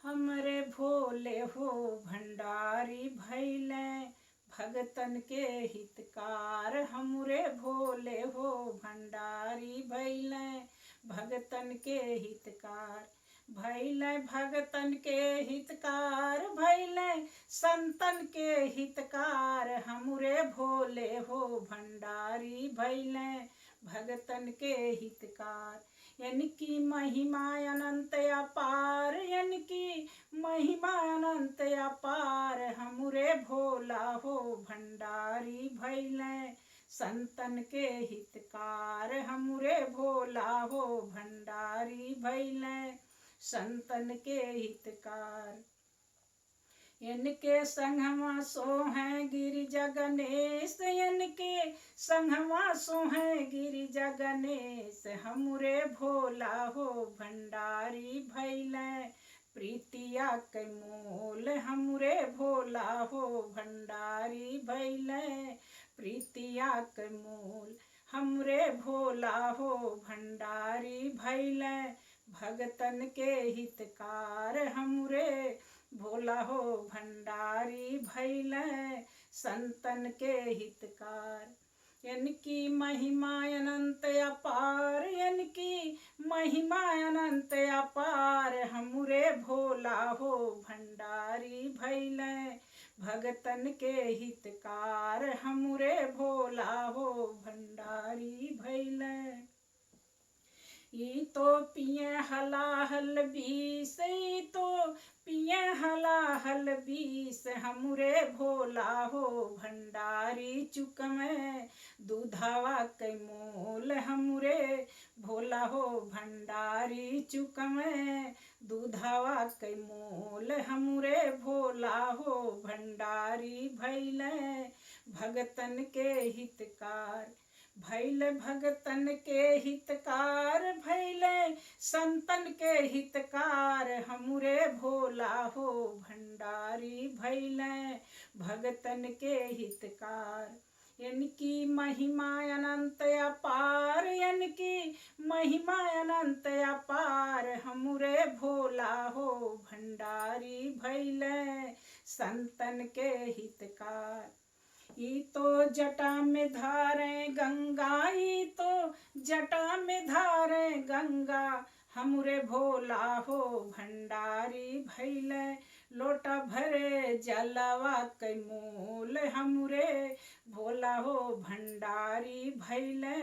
हमरे भोले हो भंडारी भैले भगतन के हितकार। हमरे भोले हो भंडारी भैले भगतन के हितकार। भैले भगतन के हितकार भैले संतन के हितकार। हमरे भोले हो भंडारी भैले भगतन के हितकार। यानी कि महिमा अनंत अपार, यानी कि महिमा अनंत अपार। हमरे भोला हो भंडारी भैले संतन के हितकार। हमरे भोला हो भंडारी भैले संतन के हितकार। इनके संगमा सो हैं गिरिजा गणेश, इनके संगमा सो हैं गिरिजा गणेश। हमरे भोला हो भंडारी भैले प्रीतिया के मोल। हमरे भोला हो भंडारी भैले प्रीतिया के मोल। हमरे भोला हो भंडारी भैले भगतन के हितकार। हमरे भोला हो भंडारी भैले संतन के हितकार। इनकी महिमा अनंत अपार, इनकी महिमा अनंत अपार। हमरे भोला हो भंडारी भैले भगतन के हितकार। हमरे भोला हो भंडारी भैले। ई तो पिए हलाहल बीस, ई तो पिए हलाहल बीस। हमरे भोला हो भंडारी चुक में दूधावा के मोल। हमरे भोला हो भंडारी चुक में दूधावा के मोल। हमरे भोला हो भंडारी भैले भगतन के हितकार। भैले भगतन के हितकार भैले संतन के हितकार। हमरे भोला हो भंडारी भैले भगतन के हितकार। इनकी महिमा अनंत अपार, इनकी महिमा अनंत अपार। हमरे भोला हो भंडारी भैले संतन के हितकार। ई तो जटा में धारे गंगा, ई तो जटा में धारे गंगा। हमरे भोला हो भंडारी भैले लोटा भरे जलवा के मोल। हमरे भोला हो भंडारी भैले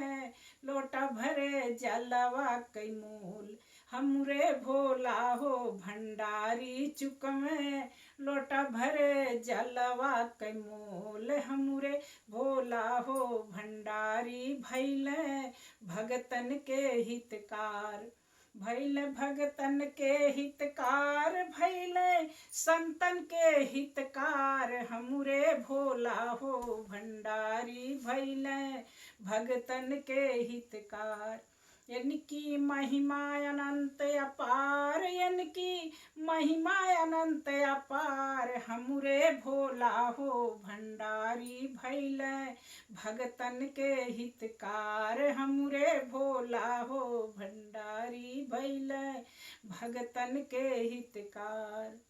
लोटा भरे जलवा के मोल। हमरे भोला हो भंडारी चुक में लोटा भरे जलवा के मोल। हमरे भोला हो भंडारी भैले भगतन के हितकार। भैले भगतन के हितकार भैले संतन के हितकार। हमरे भोला हो भंडारी भैले भगतन के हितकार। इनकी महिमा अनंत अपार, इनकी महिमा अनंत अपार। हमरे भोला हो भंडारी भैले भगतन के हितकार। हमरे भोला हो भंडारी भैले भगतन के हितकार।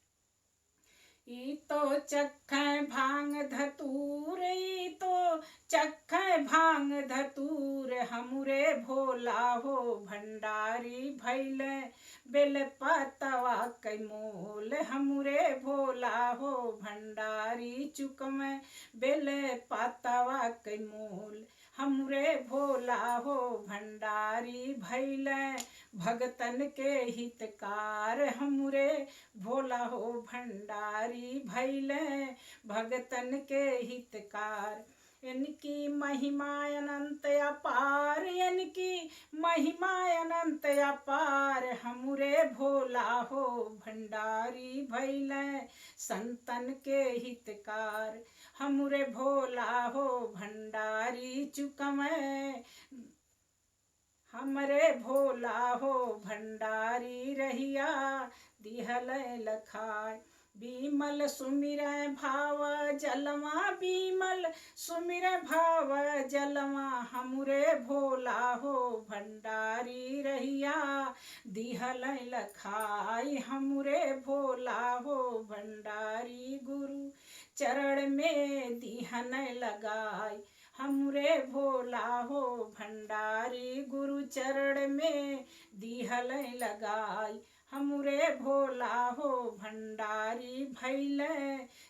ई तो चखे भांग धतूर, ई तो चखे भांग धतूर। हमरे भोला हो भंडारी भैले बेल पतवा के मोल। हमरे भोला हो भंडारी चुक में बेल पतवा के मोल। हमरे भोला हो भंडारी भैले भगतन के हितकार। हमरे भोला हो भंडारी भैले भगतन के हितकार। इनकी महिमा अनंत अपार, इनकी महिमा अनंत अपार। हमरे भोला हो भंडारी भैले संतन के हितकार। हमरे भोला हो भंडारी चुक में हमरे भोला हो भंडारी रहिया दिहल लखाय। बीमल सुमिरै भाव जलवा बीमल सुमिरै भाव जलवा हमरे भोला हो भंडारी रहिया दिहल लखाई हमरे भोला हो भंडारी गुरु चरण में दिहन लगाई हमरे भोला हो भंडारी गुरु चरण में दिहल लगाई हमरे भोला हो भंडारी भैल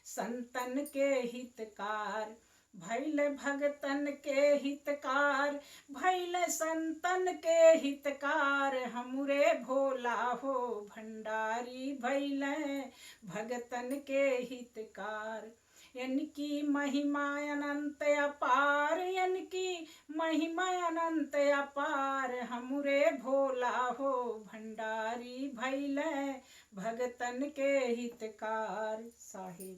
संतन के हितकार भैल भगतन के हितकार भैल संतन के हितकार हमरे भोला हो भंडारी भैल भगतन के हितकार इनकी महिमा अनंत अपार इनकी महिमा अनंत अपार हमरे भोला हो भंडारी भैल भगतन के हितकार साहिब।